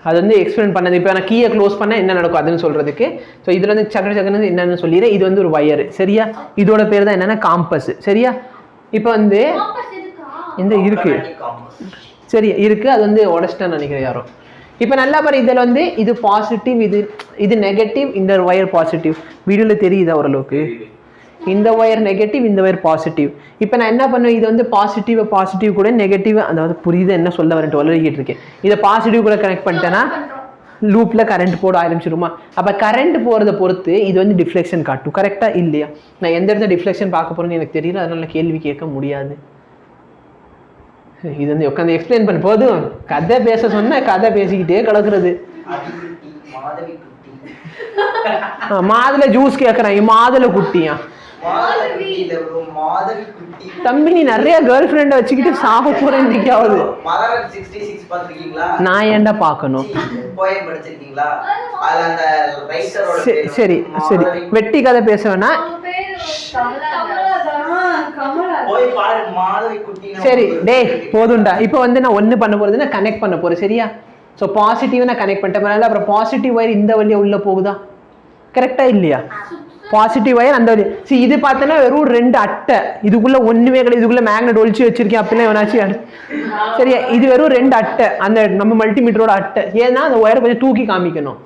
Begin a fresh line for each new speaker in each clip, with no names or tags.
அது வந்து எக்ஸ்பிளைன் பண்ணது. இப்போ நான் கீயை க்ளோஸ் பண்ணால் என்ன நடக்கும் அதுன்னு சொல்கிறதுக்கு. ஸோ இதில் வந்து சக்கர என்னென்னு சொல்லிடுறேன். இது வந்து ஒரு வயரு, சரியா? இதோட பேர் தான் என்னென்னா காம்பஸ், சரியா? இப்போ வந்து இந்த இருக்கு, சரி இருக்கு, அது வந்து உடச்சிட்டேன்னு நினைக்கிறேன் யாரும். இப்போ நல்லா பாரு, இதில் வந்து இது பாசிட்டிவ், இது நெகட்டிவ், இந்த ஒயர் பாசிட்டிவ். வீடியோவில் தெரியுதா ஓரளவுக்கு? இந்த ஒயர் நெகட்டிவ், இந்த ஒயர் பாசிட்டிவ். இப்போ நான் என்ன பண்ணுவேன், இது வந்து பாசிட்டிவ் கூட நெகட்டிவ், அதாவது புரியுது என்ன சொல்ல வரேன், வளர்கிட்டு இருக்கேன். இதை பாசிட்டிவ் கூட கனெக்ட் பண்ணிட்டேன்னா லூப்பில் கரண்ட் போட ஆரம்பிச்சிடுமா? அப்போ கரண்ட் போகிறத பொறுத்து இது வந்து டிஃப்ளெக்ஷன் காட்டும், கரெக்டாக இல்லையா? நான் எந்த இடத்துல டிஃப்ளெக்ஷன் பார்க்க போகிறேன்னு எனக்கு தெரியல, அதனால கேள்வி கேட்க முடியாது. இது வந்து உட்காந்து எக்ஸ்பிளைன் பண்ண போதும், கதை பேச சொன்ன கதை பேசிக்கிட்டே கிடக்குறது. மாதுளை ஜூஸ் கேட்குறாங்க, மாதுளை குட்டியா? தம்பி நீ நிறைய கேர்ள் ஃப்ரெண்ட வச்சுக்கிட்டு சாக போற இன்னைக்காவது. நான் ஏன்டா பார்க்கணும்? சரி சரி, வெட்டி கதை பேச வேணா. சரி டேய் போதும்டா. இப்போ வந்து நான் ஒன்று பண்ண போறது, நான் கனெக்ட் பண்ண போறேன், சரியா? ஸோ பாசிட்டிவ் நான் கனெக்ட் பண்ணிட்டேன். அப்புறம் பாசிட்டிவ் ஒயர் இந்த வழியா உள்ள போகுதா, கரெக்டா இல்லையா? பாசிட்டிவ் ஒயர் அந்த வழி. சரி இது பார்த்தோன்னா வெறும் 2 அட்டை, இதுக்குள்ள ஒண்ணுமே கிடையாது, இதுக்குள்ள மேக்னெட் ஒழிச்சு வச்சிருக்கேன் அப்படின்னா எவனாச்சும், சரியா? இது வெறும் 2 அட்டை, அந்த நம்ம மல்டிமீட்டரோட அட்டை. ஏன்னா அந்த ஒயரை கொஞ்சம் தூக்கி காமிக்கணும்.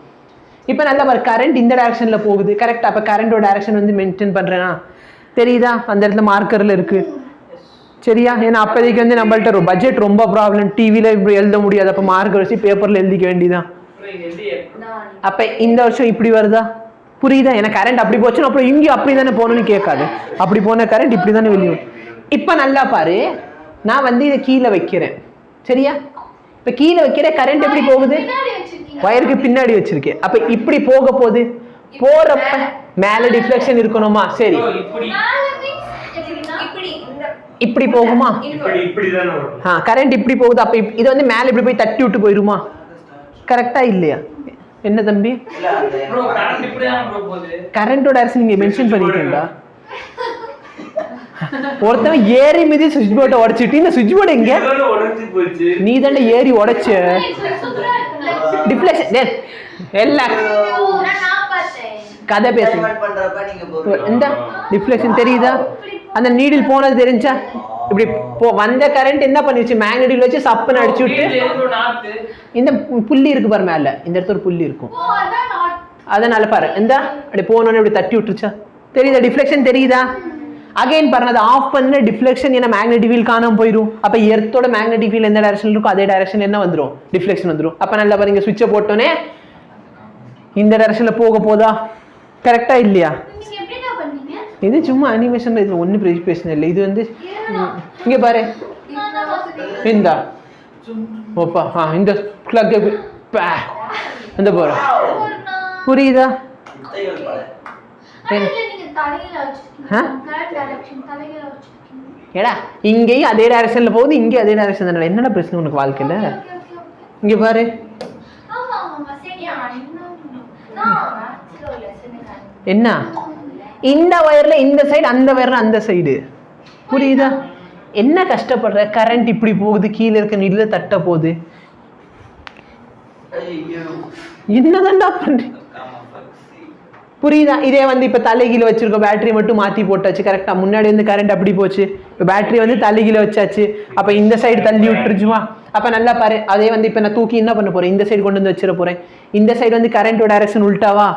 இப்போ நல்லா பாரு, கரண்ட் இந்த டைரக்ஷன்ல போகுது, கரெக்டா? அப்போ கரண்டோட டைரக்ஷன் வந்து மெயின்டைன் பண்றேன்னா தெரியுதா? அந்த இடத்துல மார்க்கர்ல இருக்கு, சரியா? ஏன்னா அப்போதைக்கு வந்து நம்மள்ட்ட பட்ஜெட் ரொம்ப ப்ராப்ளம், டிவியில் இப்படி எழுத முடியாது, அப்போ மார்க்கர் வச்சு பேப்பரில் எழுதிக்க வேண்டியதான். அப்போ இந்த வருஷம் இப்படி வருதா, புரியுதா? எனக்கு கரண்ட் அப்படி போச்சுன்னா அப்புறம் இங்கே அப்படி தானே போகணும்னு கேட்காது, அப்படி போன கரண்ட் இப்படி தானே வெளியே. இப்போ நல்லா பாரு, நான் வந்து இதை கீழே வைக்கிறேன், சரியா? இப்போ கீழே வைக்கிற கரண்ட் எப்படி போகுது, ஒயருக்கு பின்னாடி வச்சிருக்கேன். அப்போ இப்படி போக போகுது, போறப்ப மேல டிஃப்ளெக்ஷன் இருக்கணுமா? சரி இப்படி போகுமா? கரண்ட் இப்படி போகுது, அப்ப இது வந்து மேல இப்படி போய் தட்டி விட்டு போயிருமா, கரெக்டா இல்லையா? என்ன தம்பி, கரண்டோட டைரக்ஷன் நீங்க மென்ஷன் பண்ணிட்டீங்களா? ஒருத்தன் ஏறி மீதி சுவிட்ச் போர்டை உடைச்சிட்டு, இந்த சுவிட்ச் போர்டு எங்க நீ தானே ஏறி உடைச்ச? டிஃப்ளெக்ஷன் எல்லாம் கதை பேசுங்க. இந்த டிஃப்ளெக்ஷன் தெரியுதா? அந்த நீடில் போனது தெரிஞ்சா இப்படி வந்த கரண்ட் என்ன பண்ணிருச்சு, மேக்னெட்டில் வச்சு சப்புன்னு அடிச்சு விட்டு, இந்த புள்ளி இருக்கு பாரு மேல, இந்த இடத்துல ஒரு புள்ளி இருக்கும், அதனால பாரு இந்த அப்படி போனோன்னு இப்படி தட்டி விட்டுருச்சா, தெரியுதா? டிஃப்ளெக்ஷன் தெரியுதா? அகைன் பாருங்க, அதை ஆஃப் பண்ண டிஃப்ளெக்ஷன், ஏன்னா மேக்னெட்டிக் ஃபீல்ட் காணாம போயிடும். அப்ப எர்த்தோட மேக்னெட்டிக் ஃபீல்ட் எந்த டைரக்ஷன் இருக்கும் அதே டைரக்ஷன் என்ன வந்துடும், டிஃப்ளெக்ஷன் வந்துடும். அப்ப நல்லா பாருங்க, சுவிட்சை போட்டோன்னே இந்த டைரக்ஷன்ல போக போதா, கரெக்டா இல்லையா? இது சும்மா அனிமேஷன், இது ஒன்றும் பிரச்சனை இல்லை. இது வந்து இங்க பாரு, இந்த ஓப்பா இந்த கிளக் இந்த போற, புரியுதா? ஏடா இங்கேயும் அதே டைரக்ஷன்ல போகுது, இங்கே அதே டைரக்ஷன் தானே, என்னடா பிரச்சனை உனக்கு வாழ்க்கையில? இங்க பாரு, என்ன இந்த வயர்ல இந்த சைடு, அந்த வயர்ல அந்த சைடு, புரியுதா? என்ன கஷ்டப்படுற? கரண்ட் இப்படி போகுது, கீழே இருக்க நில தட்ட போகுது, என்னதான்டா பண்ற, புரியுதா? இதே வந்து இப்ப தலைகீழ வச்சிருக்கோம், பேட்டரி மட்டும் மாத்தி போட்டாச்சு, கரெக்டா? முன்னாடி வந்து கரண்ட் அப்படி போச்சு, இப்ப பேட்டரி வந்து தலைகீழ வச்சாச்சு, அப்ப இந்த சைடு தள்ளி விட்டுருச்சுமா? அப்ப நல்லா பாரு, அதே வந்து இப்ப நான் தூக்கி என்ன பண்ண போறேன், இந்த சைடு கொண்டு வந்து வச்சிட போறேன். இந்த சைடு வந்து கரண்டோட டைரக்ஷன் உல்டாவா,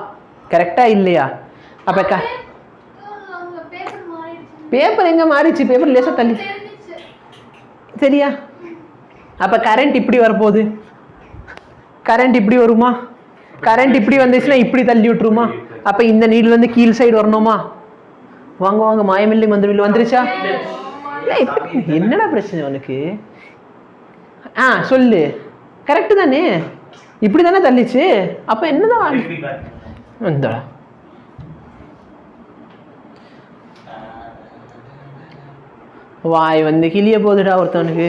கரெக்டா இல்லையா? அப்ப பேப்பர் எங்க மாறிச்சு, பேப்பர் லேசா தள்ளி, சரியா? அப்ப கரண்ட் இப்படி வரப்போகுது, கரண்ட் இப்படி வருமா? கரண்ட் இப்படி வந்துச்சுன்னா இப்படி தள்ளி விட்டுருமா? அப்ப இந்த நீடில் வந்து கீழ் சைடு வரணுமா? வாங்க வாங்க, மாயமில்லி மந்திரமில்லி வந்துருச்சா? என்னடா பிரச்சனை உனக்கு? சொல்லு, கரெக்டு தானே? இப்படி தானே தள்ளிச்சு, அப்ப என்னதான் இந்த வாய் வந்து கிளிய போதுடா ஒருத்தவனுக்கு.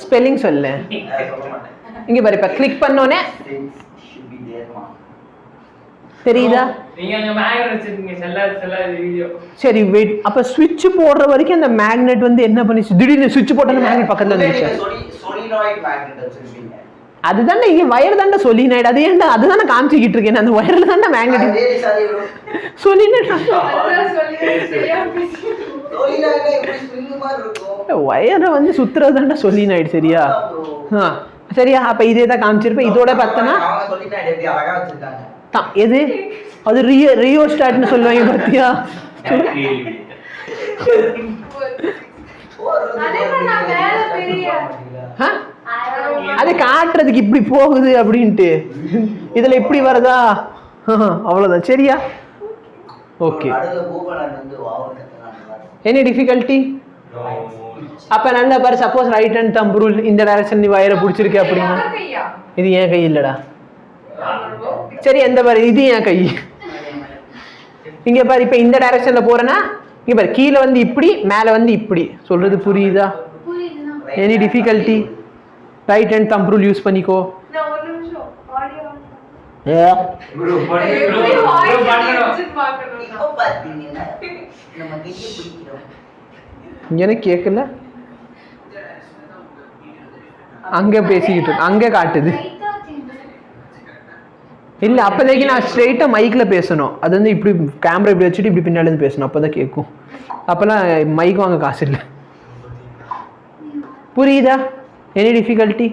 ஸ்பெல்லிங் சொல்லு. இங்க பாரு, இப்ப கிளிக் பண்ணோனே தெரியுதா? சரி வெயிட், அப்ப ஸ்விட்ச் போடுற வரைக்கும் அந்த மேக்னெட் வந்து என்ன பண்ணிச்சு? திடீர்னு ஸ்விட்ச் போட்டா மேக்னெட் பக்கத்துல வந்துச்சு. அதுதானே இங்க வயர் தானே சொலினாய்டு. அது ஏன்டா அதுதானே காமிச்சிக்கிட்டு இருக்கேன். அந்த வயர்ல தானே மேக்னெட் சொலினாய்டு. வயரை வந்து சுத்துறது தானே சொலினாய்டு. சரியா? சரியா? அப்ப இதே தான் காமிச்சிருப்பேன். இதோட பார்த்தனா எது அது ரியோஸ்டாட்னு சொல்லுவாங்க பார்த்தியா? அது காட்டுறதுக்கு இப்படி போகுது அப்படின்ட்டு. இதுல இப்படி வருதா? அவ்வளவுதான். சரியா? ஓகே. Any difficulty? அப்ப நல்ல பாரு, suppose right hand thumb rule இந்த டைரக்ஷன் நீ வயரை பிடிச்சிருக்க அப்படின்னா இது ஏன் கை இல்லடா. சரி எந்த பாரு, இது ஏன் கை. இங்க பாரு, இப்ப இந்த டைரக்ஷன்ல போறேன்னா இங்க பாரு, கீழே வந்து இப்படி, மேல வந்து இப்படி. சொல்றது புரியுதா? Any difficulty? Right hand thumb rule use பண்ணிக்கோ. எனக்கு கேட்கல, அங்க பேசிக்கிட்டு அங்க காட்டுது. இல்ல அப்போதைக்கு நான் ஸ்ட்ரெயிட்டா மைக்ல பேசணும். அது வந்து இப்படி கேமரா இப்படி வச்சுட்டு இப்படி பின்னாடி இருந்து பேசணும். அப்பதான் கேட்கும். அப்பெல்லாம் மைக் வாங்க காசு இல்லை. புரியுதா? Any difficulty?